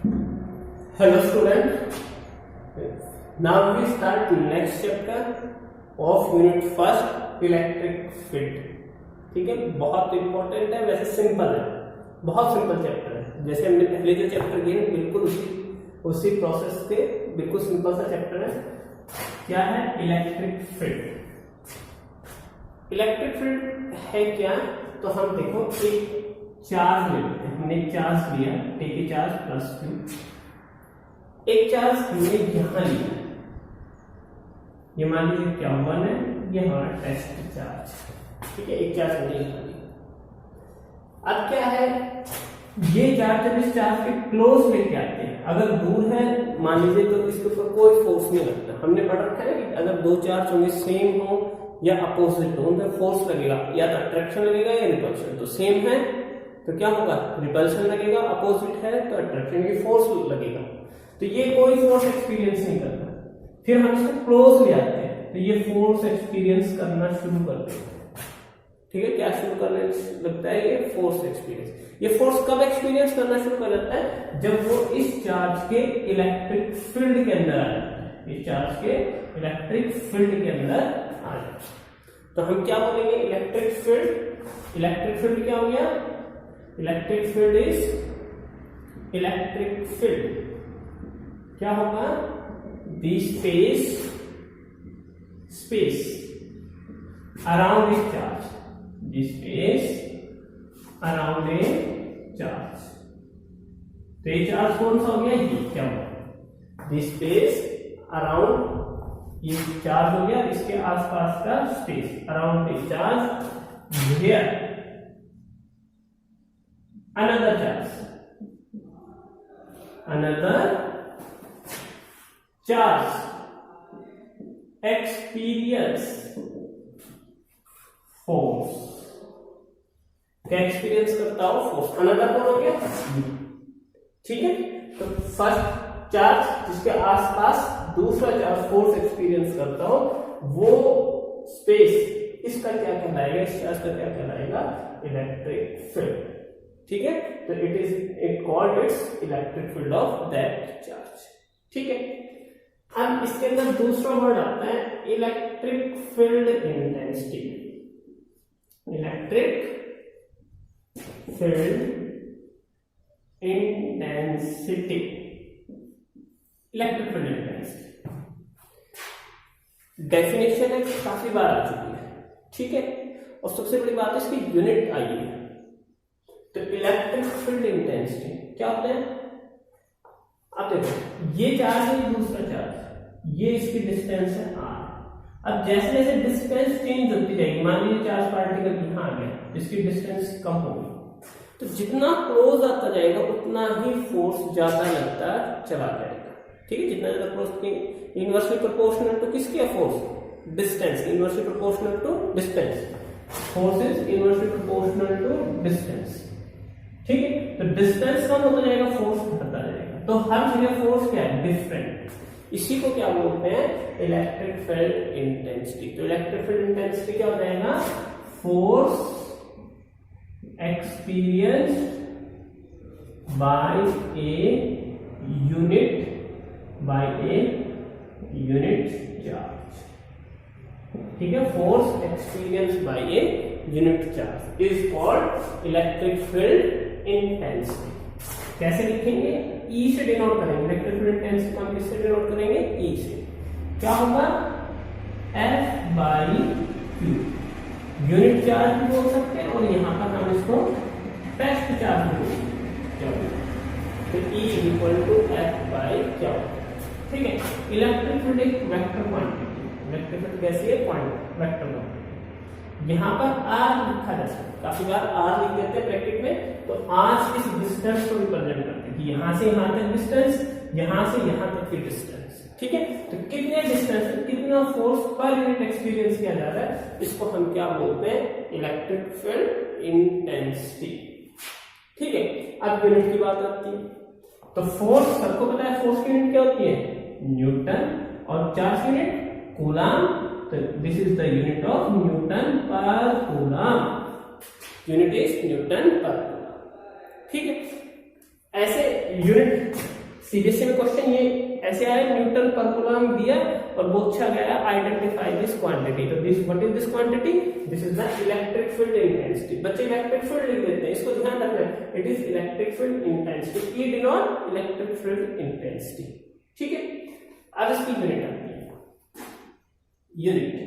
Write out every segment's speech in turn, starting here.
Hello student, now we start next chapter of unit first electric field. ठीक है, बहुत important है, वैसे सिंपल है, बहुत सिंपल चैप्टर है। जैसे हमने पहले जो चैप्टर किए बिल्कुल उसी प्रोसेस के बिल्कुल सिंपल सा चैप्टर है। क्या है इलेक्ट्रिक फील्ड? इलेक्ट्रिक फील्ड है क्या? तो हम देखो एक चार्ज ले लेते हैं, हमने एक चार्ज लिया, take a charge plus Q। एक चार्ज हमने यहां लिया, ये मान लीजिए क्या 1 है, ये हमारा टेस्ट चार्ज। ठीक है, एक चार्ज हमने यहां लिया। अब क्या है, ये चार्ज जब इस चार्ज के क्लोज लेके आते हैं, अगर दूर है मान लीजिए तो इसके ऊपर कोई फोर्स नहीं लगता। हमने पढ़ रखा है कि अगर दो चार्ज होंगे सेम हो या अपोजिट हो, उनमें फोर्स लगेगा, या तो अट्रैक्शन लगेगा या रिपल्शन। तो सेम है तो क्या होगा, रिपल्शन लगेगा, अपोजिट है तो अट्रैक्शन की फोर्स लगेगा। तो ये कोई फोर्स एक्सपीरियंस नहीं करता। फिर हम इसको क्लोज ले आते हैं तो ये फोर्स एक्सपीरियंस करना शुरू करते हैं। ठीक है, क्या शुरू करने लगता है, ये फोर्स एक्सपीरियंस। ये फोर्स कब एक्सपीरियंस करना शुरू कर जाता है, जब वो इस चार्ज के इलेक्ट्रिक फील्ड के अंदर आ जाता है, इस चार्ज के इलेक्ट्रिक फील्ड के अंदर आ जाता है। तो हम क्या बोलेंगे, इलेक्ट्रिक फील्ड। इलेक्ट्रिक फील्ड क्या हो गया, electric field is electric field क्या होगा, the space around a charge, the space around a charge. तो ये चार्ज कौन सा हो गया, ये क्या होगा, द स्पेस अराउंड, ये चार्ज हो गया, इसके आसपास का space around a charge here another charge experience force। क्या एक्सपीरियंस करता हो, फोर्स। अनदर कौन हो गया, ठीक है। तो फर्स्ट चार्ज जिसके आसपास दूसरा चार्ज फोर्स एक्सपीरियंस करता हो, वो स्पेस, इसका क्या कहलाएगा, इस चार्ज का क्या कहलाएगा, इलेक्ट्रिक फील्ड। ठीक है, तो it called its electric field of that charge. ठीक है, अब इसके अंदर दूसरा वर्ड आता है electric field intensity. Electric field intensity, electric field intensity definition है, काफी बार आ चुकी है। ठीक है, और सबसे बड़ी बात है इसकी यूनिट आई है। तो इलेक्ट्रिक फील्ड इंटेंसिटी क्या होता है, आप देखो ये चार्ज है, ये दूसरा चार्ज, ये इसकी डिस्टेंस है r। अब जैसे जैसे डिस्टेंस चेंज होती जाएगी, मान लीजिए चार्ज पार्टिकल यहाँ आ गया, इसकी डिस्टेंस कम होगी, तो जितना क्लोज आता जाएगा उतना ही फोर्स ज्यादा लगता चला जाएगा। ठीक है, जितना ज्यादा क्लोज, इनवर्सली प्रोपोर्शनल टू किसकी है, force, distance, inversely proportional to distance, force is inversely proportional to distance. ठीक है, तो डिस्टेंस कम होता जाएगा, फोर्स बढ़ता जाएगा। तो हर जगह फोर्स क्या है, डिफरेंट। इसी को क्या बोलते हैं, इलेक्ट्रिक फील्ड इंटेंसिटी। तो इलेक्ट्रिक फील्ड इंटेंसिटी क्या हो जाएगा, force experience by a unit charge. ठीक है, force experience by a unit charge is called electric field intensity. कैसे लिखेंगे, ई से डिनोट करेंगे। इलेक्ट्रिक फील्ड इंटेंसिटी को हम किससे डिनोट करेंगे, ई से। क्या होगा, F by Q। Unit charge भी बोल सकते हैं और यहां पर हम इसको टेस्ट चार्ज भी बोल सकते हैं। तो E equal to F by Q। ठीक है, इलेक्ट्रिक फील्ड एक वेक्टर क्वांटिटी, इलेक्ट्रिक फील्ड कैसी है, क्वांटिटी, वेक्टर क्वांटिटी। यहां पर r लिखा जा सकता है, काफी बार r लिख देते हैं ब्रैकेट में, तो r इस डिस्टेंस को रिप्रेजेंट करते हैं कि यहां से यहां तक डिस्टेंस, यहां से यहां तक की डिस्टेंस। ठीक है, तो कितने डिस्टेंस, कितना फोर्स पर यूनिट एक्सपीरियंस किया जा रहा है, इसको हम क्या बोलते हैं, इलेक्ट्रिक फील्ड इंटेंसिटी। ठीक है, अब यूनिट की बात आती है, तो फोर्स, सबको पता है फोर्स की यूनिट क्या होती है, न्यूटन, और चार्ज की यूनिट कूलम। तो this is the unit of Newton पर कूलम, यूनिट इज न्यूटन पर कूलम। ठीक है, ऐसे यूनिट सीबीएसई में क्वेश्चन ये ऐसे आया, न्यूटन पर कूलम दिया और पूछा गया आइडेंटिफाई दिस क्वांटिटी। तो this what is this quantity? This is the electric field intensity. बच्चे इलेक्ट्रिक फील्ड लिख देते हैं, इसको ध्यान रखना है, it is electric field intensity, E denote electric field intensity. ठीक है, अब इसकी यूनिट आती है, यूनिट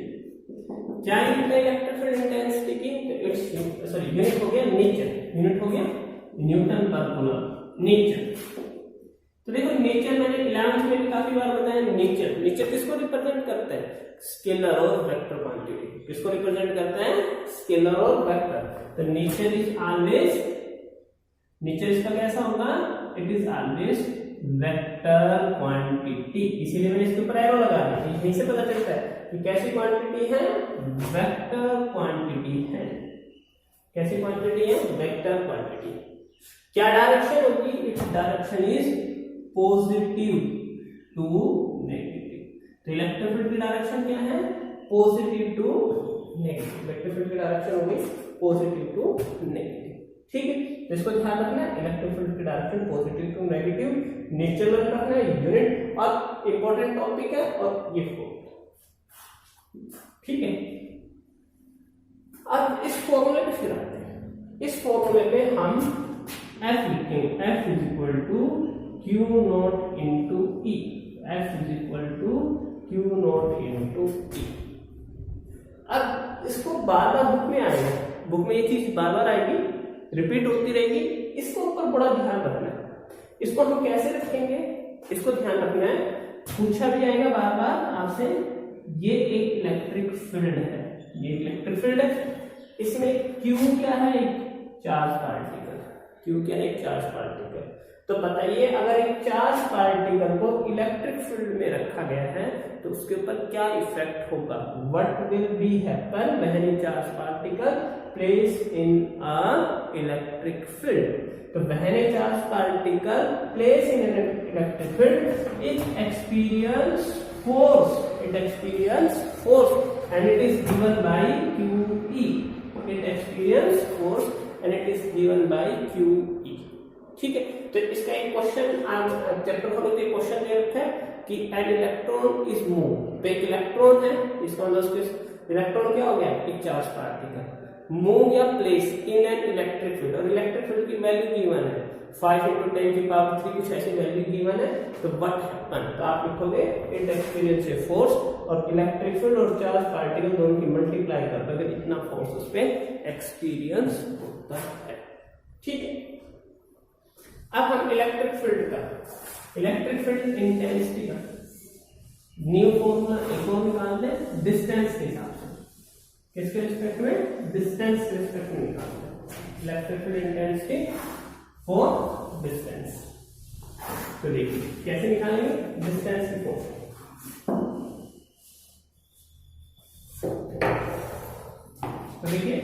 क्या यूनिट है इलेक्ट्रिक फील्ड इंटेंसिटी की? तो इट्स सॉरी यूनिट हो गया नेचर, यूनिट हो गया न्यूटन पर कूलम, नेचर। तो देखो नेचर मैंने 11th में भी काफी बार बताया, नेचर, नेचर किसको रिप्रेजेंट करता है? स्केलर और वेक्टर क्वांटिटी। किसको रिप्रेजेंट करता है? स्केलर और वेक्टर। तो नेचर इज ऑलवेज, नेचर इसका कैसा होगा? It is always vector quantity. इसीलिए मैंने इसके ऊपर एरो लगा दिया, यहीं से पता चलता है कि कैसी क्वांटिटी है, वेक्टर क्वांटिटी है। कैसी क्वांटिटी है? Vector quantity. क्या डायरेक्शन होगी? Its direction is positive to negative. तो इलेक्ट्रिक फील्ड की डायरेक्शन क्या है? Positive to negative. Vector field की डायरेक्शन होगी पॉजिटिव टू नेगेटिव। ठीक है, तो इसको ध्यान रखना है, इलेक्ट्रिक फील्ड की direction positive to negative, nature में रखना है, यूनिट और इंपॉर्टेंट टॉपिक है और ये फोर्थ। ठीक है, अब इस फॉर्मूले पे फिर आते हैं। इस फॉर्मूले पे हम F लिखेंगे, F is equal to Q naught into E। F is equal to Q naught into E। अब इसको बार बार बुक में आएगा, बुक में ये चीज बार बार आएगी, रिपीट होती रहेगी, इसको ऊपर बड़ा ध्यान रखना है। इसको हम कैसे रखेंगे? इसको ध्यान रखना है, पूछा भी जाएगा बार बार आपसे, ये एक इलेक्ट्रिक फील्ड है, ये इलेक्ट्रिक फील्ड है, इसमें Q क्या है? एक चार्ज पार्टिकल। Q क्या है? एक चार्ज पार्टिकल। तो बताइए अगर एक चार्ज पार्टिकल को इलेक्ट्रिक फील्ड में रखा गया है तो उसके ऊपर क्या इफेक्ट होगा? What will be happen when a charge particle place in a electric field? तो when a charge particle place in an electric field, it experience force, it experience force and it is given by QE। It experience force and it is given by QE। ठीक है, तो इसका एक question आप chapter follow के question दे रखा है कि एन इलेक्ट्रॉन इज मूव। तो एक इलेक्ट्रॉन है, इसका मतलब इलेक्ट्रॉन क्या हो गया? एक चार्ज पार्टिकल मूव या place in an electric field, और इलेक्ट्रिक फील्ड की वैल्यू गिवन है 5 × 10⁻³ कुछ ऐसी वैल्यू गिवन है। तो व्हाट हैपन? तो आप लिखोगे इट एक्सपीरियंस ए फोर्स, और इलेक्ट्रिक फील्ड और चार्ज पार्टिकल दोनों की मल्टीप्लाई कर दोगे इतना फोर्स उस पे एक्सपीरियंस होता है। ठीक है, अब हम इलेक्ट्रिक फील्ड का, इलेक्ट्रिक फील्ड इंटेंसिटी का न्यू फॉर्मूला एक और निकाल दें डिस्टेंस के हिसाब से। किसके रिस्पेक्ट में? डिस्टेंस के रिस्पेक्ट में निकालते हैं electric field intensity for distance. तो देखिए कैसे निकालेंगे डिस्टेंस की फॉर्मूला। तो देखिए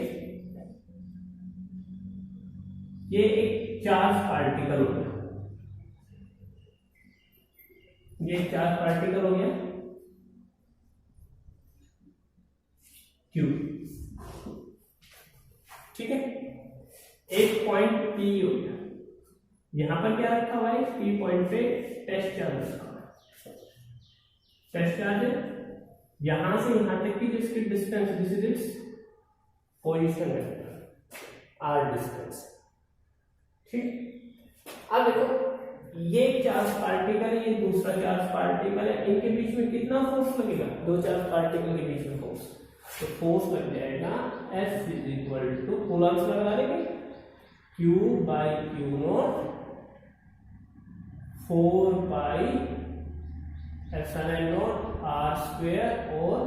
ये एक चार्ज पार्टिकल हो गया, ये चार्ज पार्टिकल हो गया Q। ठीक है, एक पॉइंट P हो गया, यहां पर क्या रखा हुआ है? P पॉइंट पे टेस्ट चार्ज रखा हुआ है, टेस्ट चार्ज है। यहां से यहां तक की जिसकी distance, this is its position vector, r distance. ठीक, अब देखो ये चार्ज पार्टिकल, ये दूसरा चार्ज पार्टिकल है, इनके बीच में कितना फोर्स लगेगा? दो चार्ज पार्टिकल के बीच में फोर्स, तो फोर्स लग जाएगा F is equal to, Coulomb's लगा देंगे, Q by Q naught 4 pi epsilon naught R square और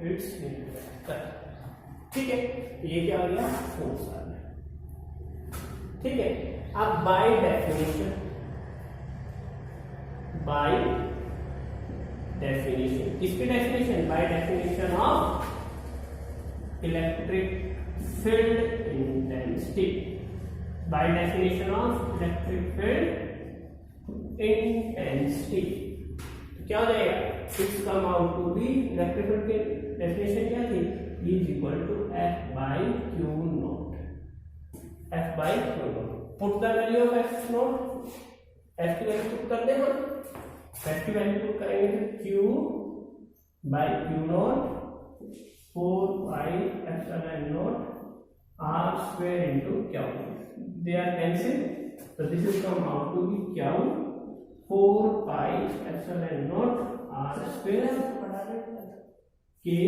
इट्स वेक्टर। ठीक है, ये क्या आ गया? फोर्स आ गया। ठीक है, अब बाय डेफिनेशन, बाय डेफिनेशन, किसकी definition? By definition of electric field intensity, by definition of electric field intensity. तो क्या हो जाएगा? It's come out to be, electric field की डेफिनेशन क्या थी? Is equal to F by Q naught, F by Q naught. Put the value of F naught, F की value put कर दें हम, एफ की वैल्यू पुट करेंगे तो Q by Q not 4 pi epsilon naught r square into q, they are cancel, so this is come out to be q 4 pi epsilon naught r square के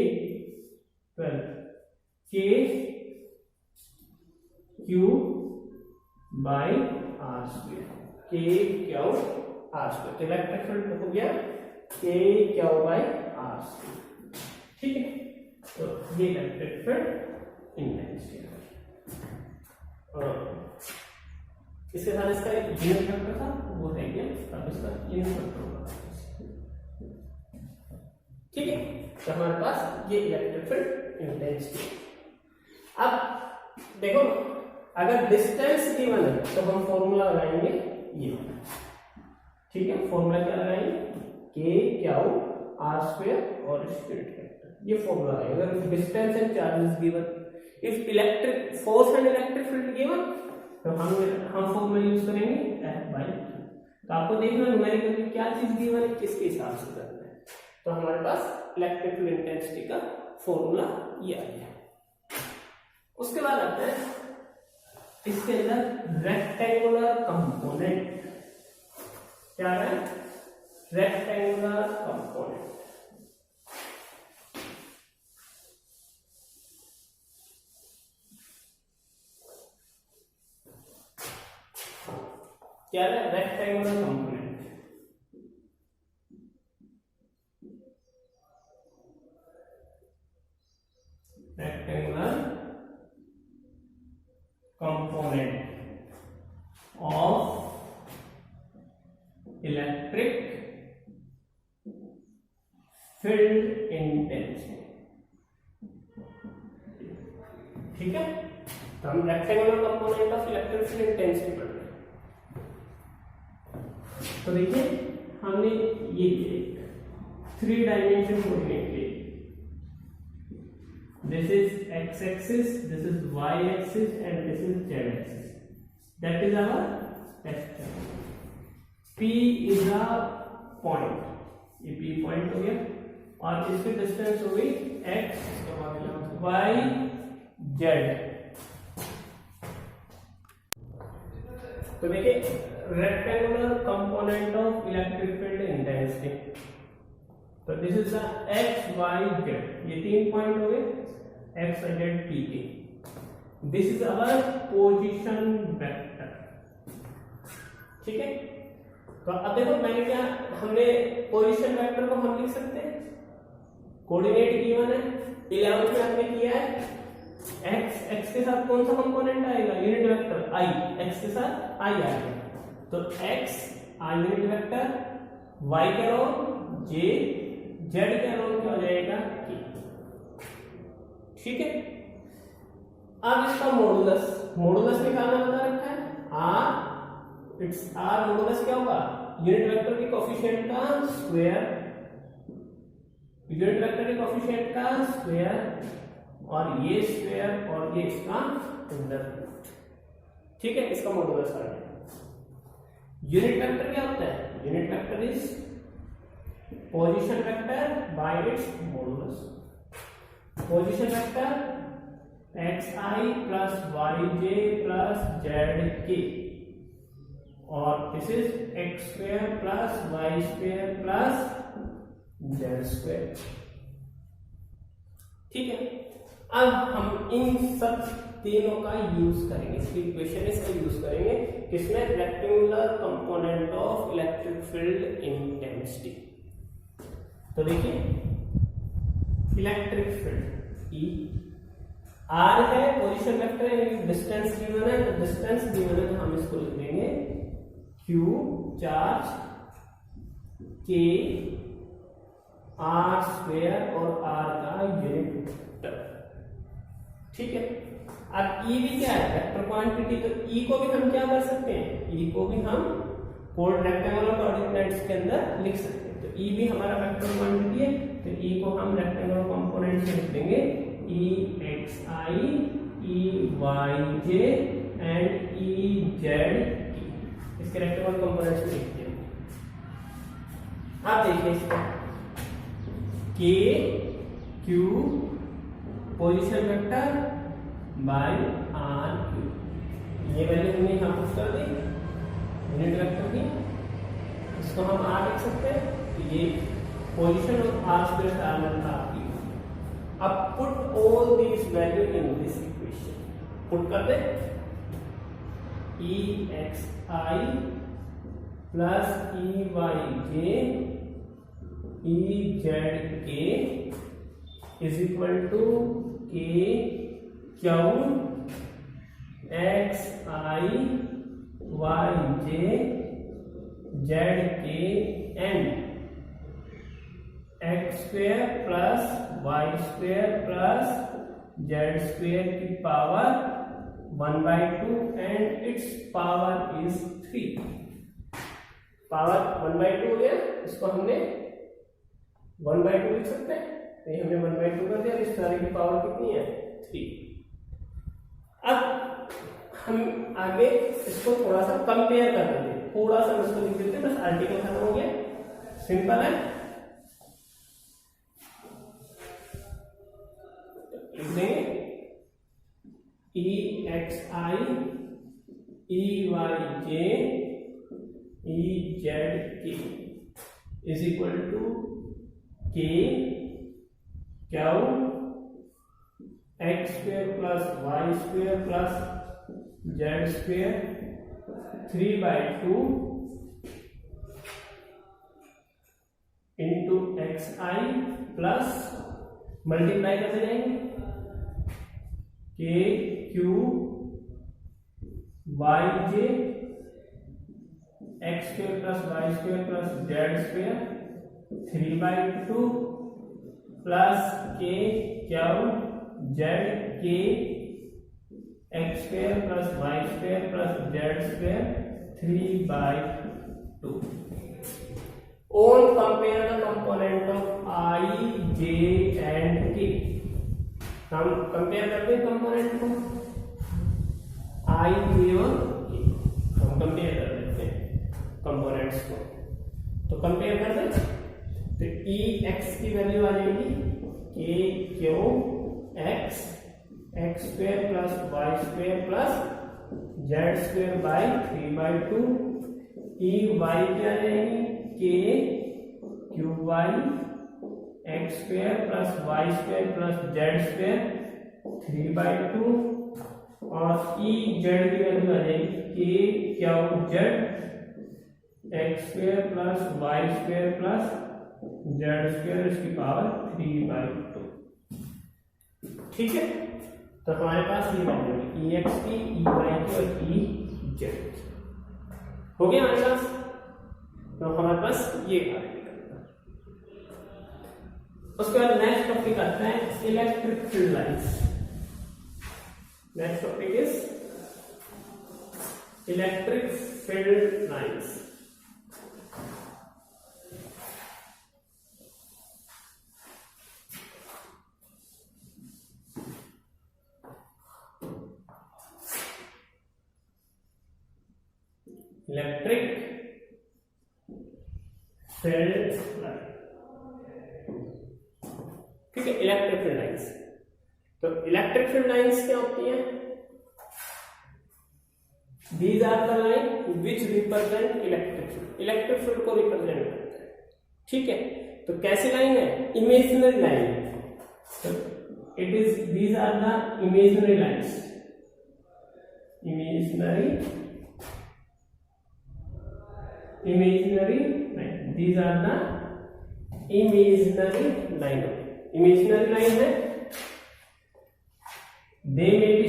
12 k q by r square, k q r square, तो electric field हो गया के q by r square, ठीक है। तो ये electric field intensity है। इसके साथ इसका एक यूनिट वेक्टर था वो रह गया, अब इसका यूनिट वेक्टर होगा, ठीक है। तो हमारे पास ये इलेक्ट्रिक फील्ड इंटेंसिटी। अब देखो अगर डिस्टेंस गिवन है तो हम फॉर्मूला लगाएंगे ये, ठीक है। फॉर्मूला क्या लगाएंगे, के क्यू आर स्क्वायर और यूनिट वेक्टर, ये फॉर्मूला है। अगर distance and charges given, if electric force and electric field given, तो हम फॉर्मूला यूज करेंगे F बाई Q। तो आपको देखना न्यूमेरिकल में क्या चीज गिवन है, किसके हिसाब से करना है। तो हमारे पास इलेक्ट्रिक फील्ड इंटेंसिटी का फॉर्मूला ये आ गया। उसके बाद आते हैं इसके अंदर रेक्टेंगुलर कंपोनेंट, क्या है, रेक्टेंगुलर कंपोनेंट। क्या है, rectangular component. Rectangular component of electric field intensity, ठीक है। तो हम rectangular component of electric field intensity पढ़ रहे हैं। तो देखिए हमने ये 3 डायमेंशन कोऑर्डिनेट लिए, this is x axis, this is y axis and this is z axis, that is our test. P is a point, ये P पॉइंट हो गया और इसकी डिस्टेंस हो गई x y z। तो देखिए rectangular component of electric field intensity, तो this is the x y z, ये 3 पॉइंट हो गए x y z p के। This is our position vector, ठीक है। तो अब देखो मैंने क्या, हमने पोजीशन वेक्टर को हम लिख सकते हैं, कोऑर्डिनेट गिवन है 11 में हमने किया है, x के साथ कौन सा कंपोनेंट आएगा, यूनिट वेक्टर i, x के साथ i आएगा, तो x यूनिट वेक्टर, y के अराउंड j, z के अराउंड क्या हो जाएगा k, ठीक है। अब इसका मॉडुलस निकालना बता रखा है r, इट्स r मॉडुलस क्या होगा, यूनिट वेक्टर के कोएफिशिएंट का स्क्वायर, यूनिट वेक्टर के कोएफिशिएंट का स्क्वायर और ये स्क्वायर और ये इसका अंडर, ठीक है। इसका मॉडुलस आ गया। यूनिट वेक्टर क्या होता है, unit vector is position vector bye it's modulus. Position vector xi plus yj plus zk और this is x square plus y square plus z square, ठीक है। अब हम इन सब तीनों का यूज करेंगे, इसकी इक्वेशन इसका यूज करेंगे किसमें, rectangular component of electric field intensity. तो देखिए इलेक्ट्रिक फील्ड ई आर है, पोजीशन वेक्टर है, डिस्टेंस गिवन है, तो डिस्टेंस गिवन है तो हम इसको लिख देंगे क्यू चार्ज के आर स्क्वायर और आर का यूनिट वेक्टर, ठीक है। अब ई भी क्या है, वेक्टर क्वांटिटी, तो ई को भी हम क्या कर सकते हैं, ई को भी हम रेक्टेंगुलर कोऑर्डिनेट्स के अंदर लिख सकते हैं। तो ई भी हमारा वेक्टर क्वांटिटी है, तो ई को हम रेक्टेंगुलर कंपोनेंट से लिख देंगे E x i, E y j and E z, इसके रेक्टेंगुलर कंपोनेंट्स में अब देखिए इसको, k q position vector by r q, ये वैल्यू हमने यहाँ पुट कर दी यूनिट वेक्टर की, इसको हम आर लिख सकते हैं, तो ये position of r square parallel था आपकी। अब put all these value in this equation, put कर दे E x i plus E y j E z k is equal to k q x i y j z k and x square plus y square plus z square की power 1/2 and its power is 3। Power 1/2 हो गया, इसको हमने 1/2 लिख सकते हैं, तो ये हमने 1/2 कर दिया, इस सारे की पावर कितनी है 3। अब हम आगे इसको थोड़ा सा कंपेयर कर देते हैं, थोड़ा सा इसको लिख देते हैं, बस आर्टिकल खत्म हो गया, सिंपल है। लिख देंगे E x i E y j E z k is equal to k q x square plus y square plus z square 3/2 into x i plus multiply करते जाएंगे k q y j x square plus y square plus z square 3/2 plus k q z k x square plus y square plus z square 3/2। On compare the component of I, J and K। हम compare करते हैं component को I, J और K, हम compare कर देते हैं components को। तो कंपेयर कर दें तो E x की वैल्यू आ जाएगी K q x x square plus y square plus z square by 3/2। E y की आ जाएगी k q y x square plus y square plus z square 3/2 और ई जेड की वैल्यू आ जाएगी k q z x square plus y square plus z square इसकी power 3/2। ठीक है, तो हमारे पास ये वैल्यू है ई एक्स की, ई वाई की और ई जेड की। हो गया हमारे पास, तो हमारे पास ये उसके बाद नेक्स्ट टॉपिक आता है electric field lines. Next topic is electric field lines. Electric field line, ठीक है। इलेक्ट्रिक फील्ड लाइंस, तो इलेक्ट्रिक फील्ड लाइंस क्या होती हैं? These are the line which represent electric field, electric field को रिप्रेजेंट करते हैं। ठीक है, तो कैसी लाइन है? Imaginary line. तो it is these are the imaginary lines, imaginary line, these are the imaginary line। imaginary line है, they may be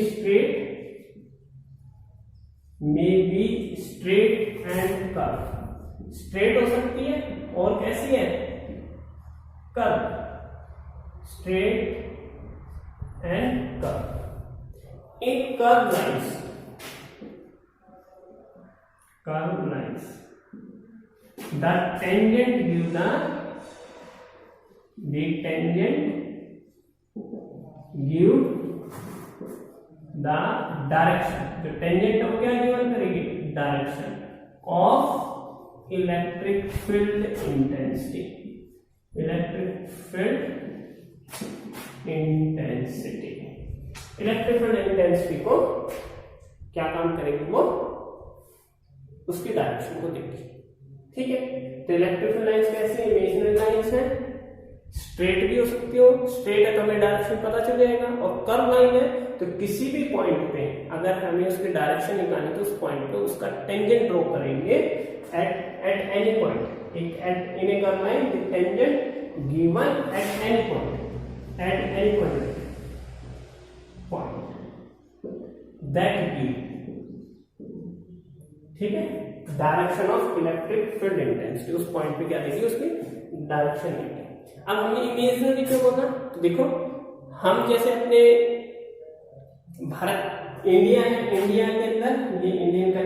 straight and curve। straight हो सकती है और कैसी है? curve, straight and curve। in curve lines the tangent give the direction। तो tangent को क्या गिवन करेगी? Direction of electric field intensity, electric field intensity, electric field intensity को क्या काम करेगी, वो उसकी डायरेक्शन को देखिए। ठीक है, तो इलेक्ट्रिक फील्ड लाइंस कैसे, इमेजिनरी लाइंस है, स्ट्रेट भी हो सकती हो, स्ट्रेट है तो हमें डायरेक्शन पता चल जाएगा, और कर्व लाइन है तो किसी भी पॉइंट पे अगर हमें उसकी डायरेक्शन निकालनी तो उस पॉइंट पे उसका टेंजेंट ड्रॉ करेंगे at any point, in A curve line the tangent given at any point that give, ठीक है, direction of electric field intensity, उस पॉइंट पे क्या देगी, उसकी डायरेक्शन देगी। अब हमें इमेजिनरी क्यों बोला, तो देखो हम जैसे अपने भारत इंडिया है, इंडिया के अंदर ये इंडियन का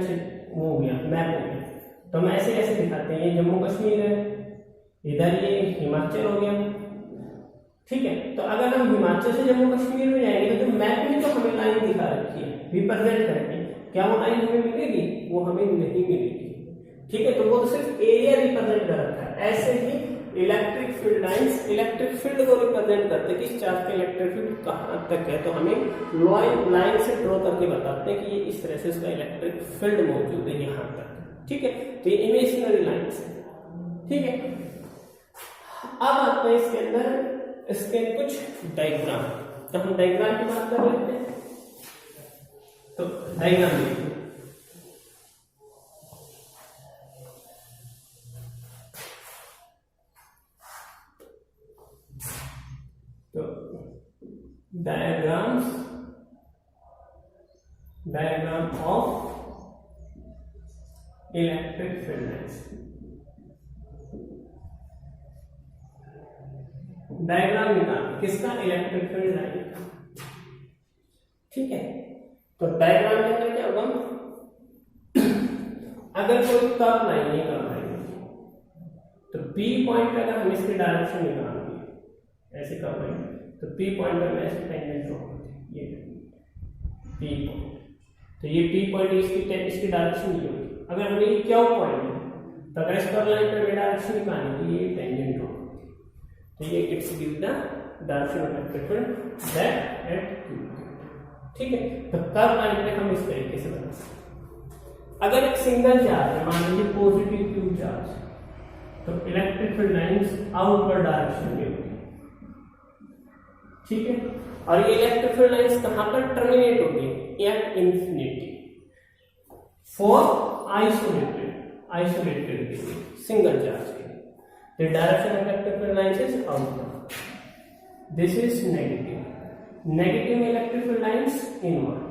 वो हो गया, मैप हो गया, तो हम ऐसे ऐसे दिखाते हैं, ये जम्मू कश्मीर है, इधर ये हिमाचल हो गया। ठीक है, तो अगर हम हिमाचल से जम्मू कश्मीर में जाएंगे तो मैप में तो हमें लाइन दिखा रखी है रिप्रेजेंट करके, क्या वो लाइन हमें मिलेगी, वो हमें नहीं मिलेगी। ठीक है, तो वो तो सिर्फ एरिया रिप्रेजेंट कर रखा है। ऐसे ही electric field lines electric field को रिप्रेजेंट करते हैं कि इस चार्ज का इलेक्ट्रिक फील्ड कहां तक है, तो हमें लाइन से ड्रॉ करके बताते हैं कि ये इस तरह से इसका इलेक्ट्रिक फील्ड मौजूद है यहां तक। ठीक है, तो ये इमेजिनरी लाइंस है। ठीक है, अब आते हैं इसके अंदर इसके कुछ डायग्राम, तो हम डायग्राम की बात कर लेते हैं। तो डायग्राम देखिए, तो diagram of electric field lines, diagram निकाल किसका, इलेक्ट्रिक फील्ड लाइन। ठीक है, तो डायग्राम के अंदर क्या होगा, अगर कोई कर्व लाइन है, कर्व लाइन तो P पॉइंट पे अगर हम इसकी डायरेक्शन निकालेंगे ऐसे कर्व लाइन, तो P पॉइंट पे मैं ऐसे टेंजेंट ड्रॉ करते हैं, ये P पॉइंट, तो ये P पॉइंट इसकी डायरेक्शन ये होगी। अगर हमें ये Q पॉइंट है तो अगर इस कर्व लाइन पे डायरेक्शन निकालेंगे तो ये टेंजेंट ड्रॉ, तो ये it's give the direction of electric field that at Q। ठीक है, तो कर्व लाइन पे हम इस तरीके से बना सकते हैं। अगर एक सिंगल चार्ज है, मान लीजिए पॉजिटिव Q चार्ज, तो electric field lines outward direction में होगी। ठीक है, और ये इलेक्ट्रिक फील्ड लाइंस कहां पर टर्मिनेट होगी, at infinity for isolated single charge के। The direction of electric field lines is outward. This is negative. Negative electric field lines inward.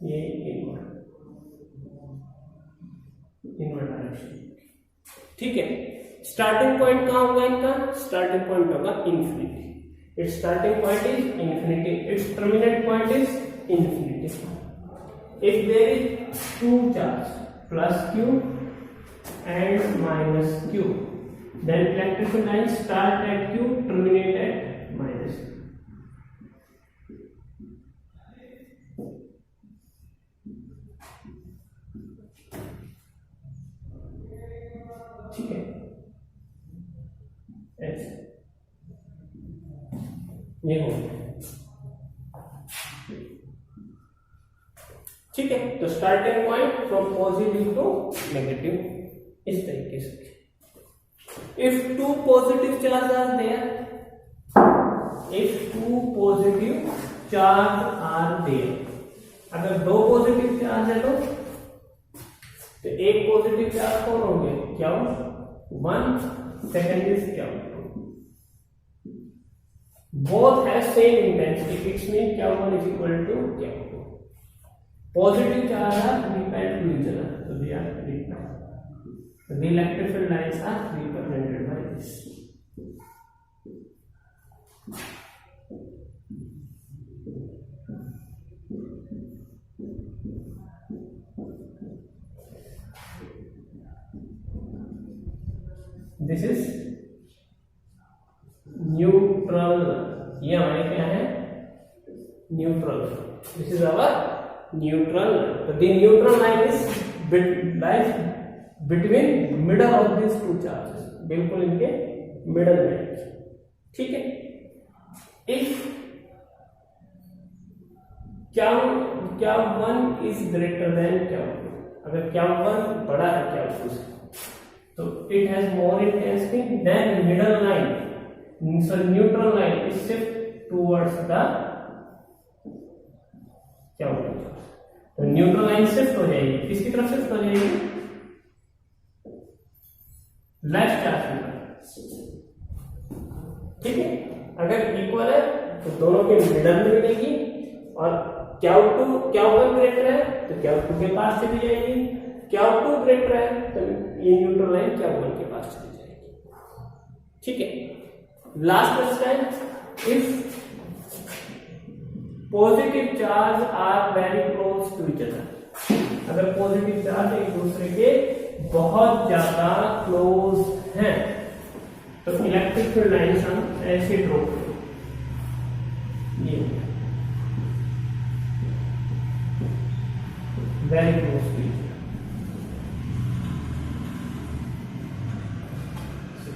ये inward direction. ठीक है, स्टार्टिंग पॉइंट कहाँ होगा इनका, स्टार्टिंग पॉइंट होगा infinity, it's starting point is infinity, it's terminate point is infinity. If there is two charge plus Q and minus Q, then electric field lines start at Q, terminate at minus Q. ठीक है, ऐसे ये हो गया। ठीक है, तो starting point from positive to negative इस तरीके से। If two positive charges are there, अगर दो पॉजिटिव चार्ज है तो एक पॉजिटिव चार्ज कौन होंगे, Q1, second is Q2, both have same intensity, it means Q1 is equal to Q2. Positive charge are repelled to each other, so they are repelled. The electric field lines are represented by this. This is neutral. ये हमारे क्या है, neutral. This is our neutral. So the neutral line is built by between middle of this two charges, बिल्कुल इनके middle में, ठीक है। If q one is greater than q two, अगर क्या वन बड़ा है क्या टू से, तो it has more intensity than middle line, so neutral line is shift towards the q one, तो न्यूट्रल लाइन शिफ्ट हो जाएगी, किसकी तरफ शिफ्ट हो जाएगी, लेफ्ट चार्ज की तरफ, ठीक है। अगर इक्वल है तो दोनों के मिडल में मिलेगी, और क्या वन ग्रेटर है तो क्या टू के पास चली जाएगी, क्या टू ग्रेटर है तो ये न्यूट्रल लाइन क्या वन के पास चली जाएगी, ठीक है। Last question, if positive charge are very close to each other, अगर पॉजिटिव चार्ज एक दूसरे के बहुत ज्यादा क्लोज हैं तो इलेक्ट्रिक फील्ड लाइन्स हम ऐसे ड्रॉ करेंगे, ये very close to each other,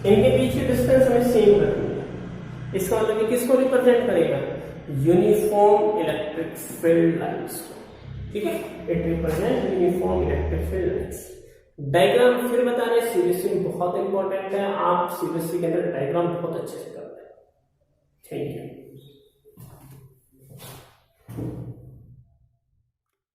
इनके बीच की डिस्टेंस हमें सेम रखनी है। इसका मतलब किसको रिप्रेजेंट करेगा, यूनिफॉर्म इलेक्ट्रिक फील्ड लाइन्स, ठीक है। It represent uniform electric field lines. Diagram फिर बता रहे, सीबीएसई बहुत इंपॉर्टेंट है, आप सीबीएसई के अंदर डायग्राम बहुत अच्छे से करते हैं, थैंक यू।